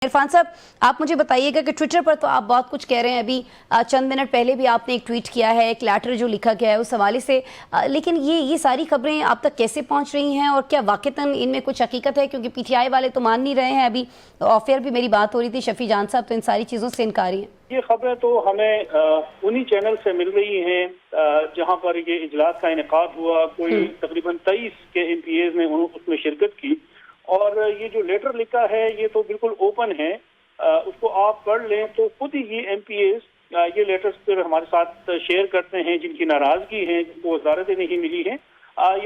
इरफान साहब, आप मुझे बताइएगा कि ट्विटर पर तो आप बहुत कुछ कह रहे हैं। अभी चंद मिनट पहले भी आपने एक ट्वीट किया है, एक लेटर जो लिखा गया है उस हवाले से, लेकिन ये सारी खबरें आप तक कैसे पहुंच रही हैं और क्या वाकईतन इनमें कुछ हकीकत है? क्योंकि पीटीआई वाले तो मान नहीं रहे हैं। अभी ऑफ एयर भी मेरी बात हो रही थी, शफी जान साहब तो इन सारी चीज़ों से इनकारी हैं। ये खबरें तो हमें उन्हीं चैनल से मिल रही हैं जहां पर ये इजलास का इनेकाद हुआ। कोई तकरीबन 23 के MPAs ने उसमें शिरकत की और ये जो लेटर लिखा है ये तो बिल्कुल ओपन है, उसको आप पढ़ लें तो खुद ही ये MPAs ये लेटर्स फिर हमारे साथ शेयर करते हैं जिनकी नाराजगी है, जिनको वजारतें नहीं मिली हैं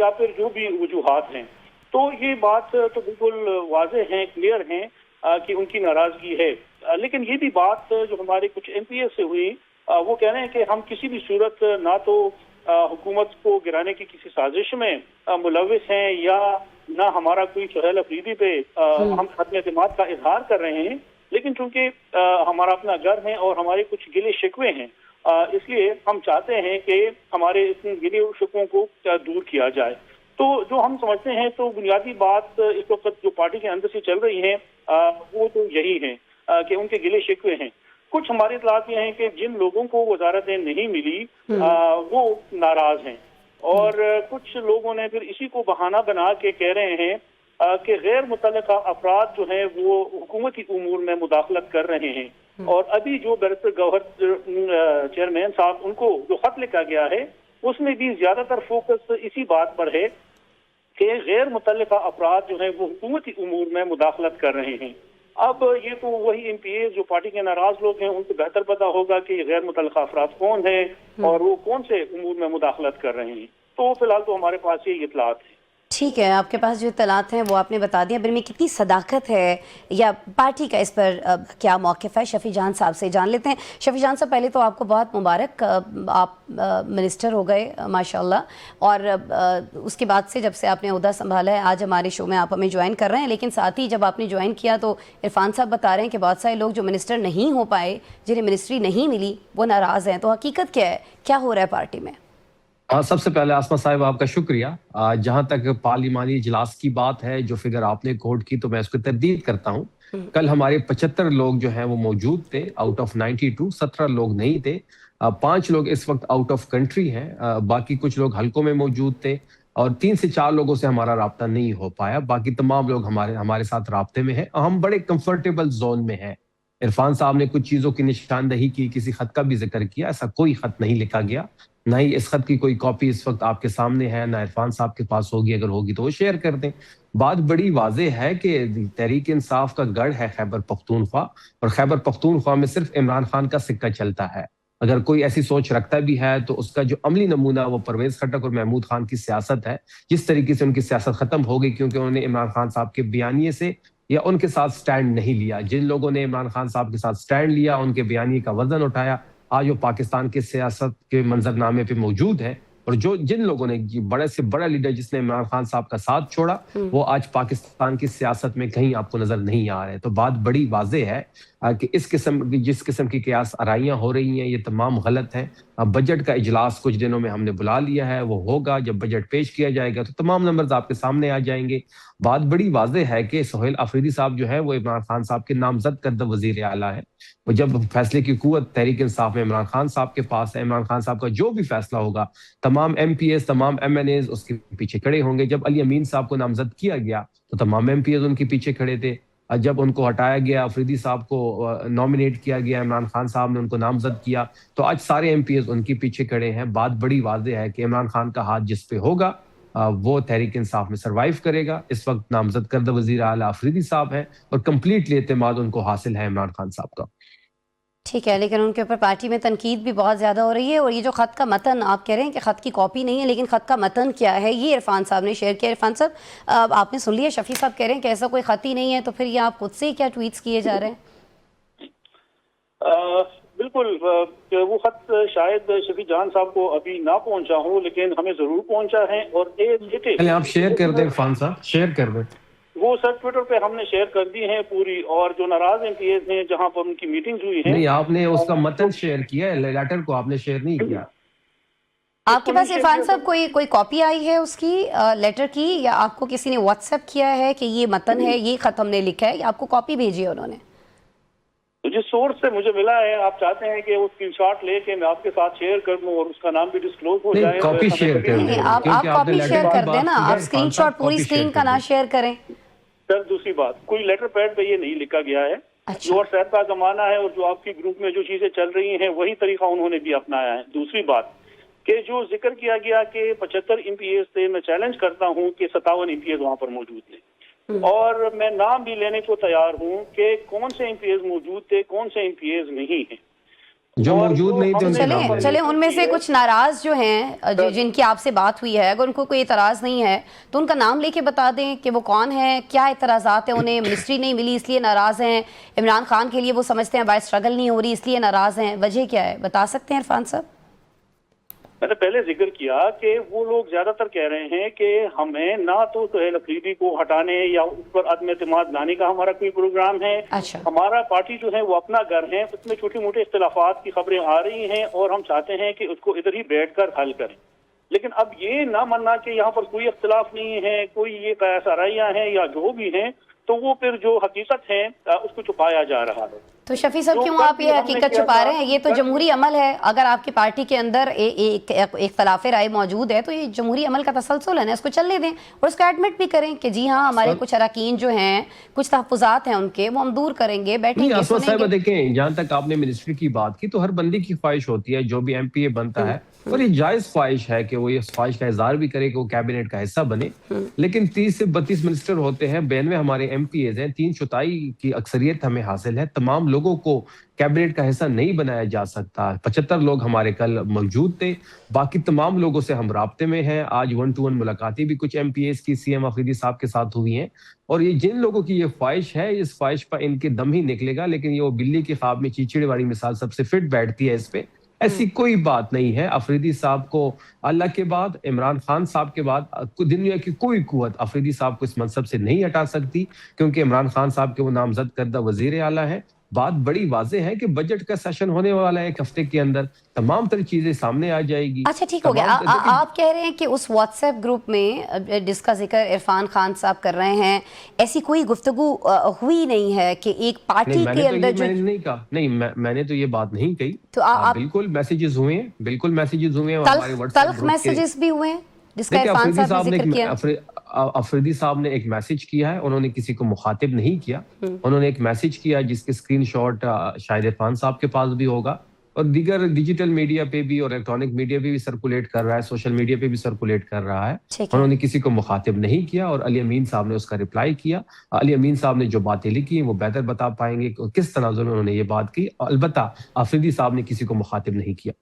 या फिर जो भी वजूहात हैं। तो ये बात तो बिल्कुल वाज़ेह है, क्लियर है कि उनकी नाराजगी है। लेकिन ये भी बात जो हमारे कुछ MPAs से हुई, वो कह रहे हैं कि हम किसी भी सूरत ना तो हुकूमत को गिराने की किसी साजिश में मुलविस हैं या ना हमारा कोई सुहेल अफरीदी पे हम अपने एतमाद का इजहार कर रहे हैं। लेकिन चूंकि हमारा अपना घर है और हमारे कुछ गिले शिकवे हैं, इसलिए हम चाहते हैं कि हमारे इन गिले शिकवों को दूर किया जाए। तो जो हम समझते हैं तो बुनियादी बात इस वक्त जो पार्टी के अंदर से चल रही है वो तो यही है कि उनके गिले शिकवे हैं। कुछ हमारी इतलात ये हैं कि जिन लोगों को वजारतें नहीं मिली वो नाराज हैं और कुछ लोगों ने फिर इसी को बहाना बना के कह रहे हैं कि गैर मुतल्लिका अफराद जो हैं वो हुकूमती उमूर में मुदाखलत कर रहे हैं। और अभी जो बैरिस्टर गौहर चेयरमैन साहब उनको जो खत लिखा गया है उसमें भी ज्यादातर फोकस इसी बात पर है कि गैर मुतल्लिका अफराद जो हैं वो हुकूमती उमूर में मुदाखलत कर रहे हैं। अब ये तो वही MPAs जो पार्टी के नाराज लोग हैं उनको बेहतर पता होगा कि गैर मुतल्लिका अफराद कौन है और वो कौन से उमूर में मुदाखलत कर रहे हैं। तो फिलहाल तो हमारे पास ये इतलात है। ठीक है, आपके पास जो इत्तलात हैं वो आपने बता दिया। में कितनी सदाकत है या पार्टी का इस पर क्या मौक़िफ़ है, शफी जान साहब से जान लेते हैं। शफी जान साहब, पहले तो आपको बहुत मुबारक, आप मिनिस्टर हो गए माशाल्लाह। और उसके बाद से जब से आपने ओहदा संभाला है, आज हमारे शो में आप हमें ज्वाइन कर रहे हैं। लेकिन साथ ही जब आपने ज्वाइन किया तो इरफान साहब बता रहे हैं कि बहुत सारे लोग जो मिनिस्टर नहीं हो पाए, जिन्हें मिनिस्ट्री नहीं मिली, वो नाराज़ हैं। तो हकीकत क्या है, क्या हो रहा है पार्टी में? सबसे पहले आसमा साहिब आपका शुक्रिया। जहां तक पार्लिमानी इजलास की बात है, जो फिगर आपने कोट की तो मैं उसको तरदीद करता हूं। कल हमारे 75 लोग जो हैं वो मौजूद थे आउट ऑफ 92, 17 लोग नहीं थे। 5 लोग इस वक्त आउट ऑफ कंट्री हैं, बाकी कुछ लोग हलकों में मौजूद थे और 3 से 4 लोगों से हमारा राब्ता नहीं हो पाया। बाकी तमाम लोग हमारे साथ राब्ते में हैं। हम बड़े कंफर्टेबल जोन में हैं। इरफान साहब ने कुछ चीजों की निशानदही की, किसी खत का भी जिक्र किया। ऐसा कोई खत नहीं लिखा गया, ना ही इस खत की कोई कॉपी इस वक्त आपके सामने है, ना इरफान साहब के पास होगी। अगर होगी तो वो शेयर कर दें। बात बड़ी वाज़ेह है कि तहरीक इंसाफ का गढ़ है खैबर पख्तूनख्वा, और खैबर पख्तूनख्वा में सिर्फ इमरान खान का सिक्का चलता है। अगर कोई ऐसी सोच रखता भी है तो उसका जो अमली नमूना वो परवेज खट्टक और महमूद खान की सियासत है। जिस तरीके से उनकी सियासत खत्म हो गई क्योंकि उन्होंने इमरान खान साहब के बयानिए से या उनके साथ स्टैंड नहीं लिया। जिन लोगों ने इमरान खान साहब के साथ स्टैंड लिया, उनके बयानिए का वजन उठाया, आज वो पाकिस्तान के सियासत के मंजरनामे पे मौजूद है। और जिन लोगों ने, बड़े से बड़ा लीडर जिसने इमरान खान साहब का साथ छोड़ा, वो आज पाकिस्तान की सियासत में कहीं आपको नजर नहीं आ रहे। तो बात बड़ी वाज़ेह है कि जिस किस्म की कियास आराइयां हो रही हैं ये तमाम गलत हैं। बजट का इजलास कुछ दिनों में हमने बुला लिया है, वो होगा। जब बजट पेश किया जाएगा तो तमाम नंबर्स आपके सामने आ जाएंगे। बात बड़ी वाज़ेह है कि सुहेल अफरीदी साहब जो है वो इमरान खान साहब के नामजद करदा वजीर आला है। वो जब फैसले की कुव्वत तहरीक इंसाफ में इमरान खान साहब के पास है, इमरान खान साहब का जो भी फैसला होगा तमाम MPAs, तमाम MNAs उसके पीछे खड़े होंगे। जब अली अमीन साहब को नामजद किया गया तो तमाम MPAs उनके पीछे खड़े थे। जब उनको हटाया गया, अफरीदी साहब को नॉमिनेट किया गया, इमरान खान साहब ने उनको नामजद किया, तो आज सारे MPAs उनके पीछे खड़े हैं। बात बड़ी वाज़ेह है कि इमरान खान का हाथ जिस पे होगा वो तहरीक इंसाफ में सरवाइव करेगा। इस वक्त नामजद करदा वजीर आला अफरीदी साहब है और कंप्लीटली एतमाद उनको हासिल है इमरान खान साहब का। ठीक है, लेकिन उनके ऊपर पार्टी में तनकीद भी बहुत ज़्यादा हो रही है। और ये जो ख़त का मतन आप कह रहे हैं कि ख़त की कॉपी नहीं है, लेकिन ख़त का मतन क्या है ये इरफान साहब ने शेयर किया। इरफान साहब, आपने सुन लिया, शफी साहब कह रहे हैं कि ऐसा कोई ख़त ही नहीं है, तो फिर ये आप खुद से ही क्या ट्वीट्स किए जा रहे हैं? बिल्कुल, वो खत शायद शफी जान साहब को अभी ना पहुंचा हो, लेकिन हमें जरूर पहुंचा है। और आप शेयर कर दें इरफान साहब, शेयर कर दें। वो सर ट्विटर पे हमने शेयर कर दी है पूरी, और जो नाराज MPAs हैं जहां पर उनकी मीटिंग्स हुई है। नहीं, आपने उसका मतन शेयर किया है, लेटर को आपने शेयर नहीं किया। आपके पास इरफान साहब कोई कॉपी आई है उसकी लेटर की, या आपको किसी ने व्हाट्सएप किया है कि ये मतन है, ये खत हमने लिखा है, या आपको कॉपी भेजी है उन्होंने? जिस सोर्स से मुझे मिला है, आप चाहते हैं कि वो स्क्रीनशॉट लेके मैं आपके साथ शेयर कर दूं और उसका नाम भी डिस्क्लोज हो जाए। कॉपी शेयर कर नहीं, आप कॉपी शेयर कर देना, आप स्क्रीनशॉट पूरी स्क्रीन का ना शेयर करें। सर दूसरी बात, कोई लेटर पैड पे ये नहीं लिखा गया है। अच्छा। जो व्हाट्सएप का जमाना है और जो आपकी ग्रुप में जो चीजें चल रही हैं वही तरीका उन्होंने भी अपनाया है। दूसरी बात कि जो जिक्र किया गया कि 75 एमपीएस थे, मैं चैलेंज करता हूं कि 57 एमपीएस वहां पर मौजूद थे, और मैं नाम भी लेने को तैयार हूं कि कौन से एमपीएस मौजूद थे, कौन से एमपीएस नहीं है। जो मौजूद नहीं थे चले उनमें से कुछ नाराज जो हैं, जिनकी आपसे बात हुई है, अगर उनको कोई एतराज नहीं है तो उनका नाम लेके बता दें कि वो कौन है, क्या एतराज़ात है उन्हें। मिनिस्ट्री नहीं मिली इसलिए नाराज हैं, इमरान खान के लिए वो समझते हैं बाहर स्ट्रगल नहीं हो रही इसलिए नाराज हैं, वजह क्या है बता सकते हैं इरफान साहब? मैंने पहले जिक्र किया कि वो लोग ज्यादातर कह रहे हैं कि हमें ना तो सुहेल अफरीदी को हटाने या उस पर अदम एतमाद लाने का हमारा कोई प्रोग्राम है। अच्छा। हमारा पार्टी जो है वो अपना घर है, उसमें छोटे मोटे इख्तिलाफात की खबरें आ रही हैं और हम चाहते हैं कि उसको इधर ही बैठकर हल करें। लेकिन अब ये ना मानना कि यहाँ पर कोई इख्तिलाफ नहीं है, कोई ये कयासाराइयाँ हैं या जो भी हैं, तो वो फिर जो हकीकत है उसको छुपाया जा रहा है। तो शफी साहब क्यों आप ये हकीकत छुपा रहे हैं? ये तो जमहूरी अमल है। अगर आपकी पार्टी के अंदर एक इख्तलाफ राय मौजूद है तो ये जमहूरी अमल का तसलसल है ना, इसको चलने दें और उसको एडमिट भी करें कि जी हाँ हमारे कुछ अरकान जो हैं, कुछ तहफ़्फ़ुज़ात हैं उनके, वो हम दूर करेंगे, बैठेंगे, सुनेंगे। देखें, जहाँ तक आपने मिनिस्ट्री की बात की तो हर बंदी की ख्वाहिश होती है, जो भी एमपीए बनता है, और ये जायज ख्वाहिश है कि वो ये ख्वाहिश का इज़हार भी करे कि वो कैबिनेट का हिस्सा बने। लेकिन 30 से 32 मिनिस्टर होते हैं, 92 हमारे एमपीएज हैं, 3/4 की अक्सरियत हमें हासिल है। तमाम लोगों को कैबिनेट का हिस्सा नहीं बनाया जा सकता। 75 लोग हमारे कल मौजूद थे, बाकी तमाम लोगों से हम राब्ते में हैं। आज 1-to-1 मुलाकातें भी कुछ एमपीएस की सीएम अफरीदी साहब के साथ हुई हैं। और ये जिन लोगों की ये ख्वाहिश है, इस ख्वाहिश पर इनके दम ही निकलेगा। लेकिन ये वो बिल्ली के ख्वाब में चीचड़े वाली मिसाल सबसे फिट बैठती है इस पे। ऐसी कोई बात नहीं है। अफरीदी साहब को अल्लाह के बाद, इमरान खान साहब के बाद दुनिया की कोई कुव्वत अफरीदी साहब को इस मनसब से नहीं हटा सकती, क्योंकि इमरान खान साहब के वो नामजद करदा वजीर आला है। बात बड़ी वाज़ेह है कि बजट का सेशन होने वाला है एक हफ्ते के अंदर, तमाम तरह चीजें सामने आ जाएगी। अच्छा ठीक हो गया। आप कह रहे हैं कि उस व्हाट्सएप ग्रुप में जिसका जिक्र इरफान खान साहब कर रहे हैं, ऐसी कोई गुफ्तगू हुई नहीं है कि एक पार्टी के अंदर जो मैंने नहीं कहा, नहीं मैंने तो ये बात नहीं कही। तो आप बिल्कुल मैसेजेस हुए हैं, बिल्कुल मैसेजेस हुए हैं, हमारे तल्ख मैसेजेस भी हुए हैं जिसका इरफान साहब ने जिक्र किया। अफरीदी साहब ने एक मैसेज किया है, उन्होंने किसी को मुखातिब नहीं किया, उन्होंने एक मैसेज किया जिसके स्क्रीनशॉट शायद इरफान साहब के पास भी होगा और दीगर डिजिटल मीडिया पे भी और इलेक्ट्रॉनिक मीडिया पे भी सर्कुलेट कर रहा है, सोशल मीडिया पे भी सर्कुलेट कर रहा है। उन्होंने किसी को मुखातिब नहीं किया और अली अमीन साहब ने उसका रिप्लाई किया। अली अमीन साहब ने जो बातें लिखी वो बेहतर बता पाएंगे किस तनाजुर में उन्होंने ये बात की। अलबत्ता अफरीदी साहब ने किसी को मुखातिब नहीं किया।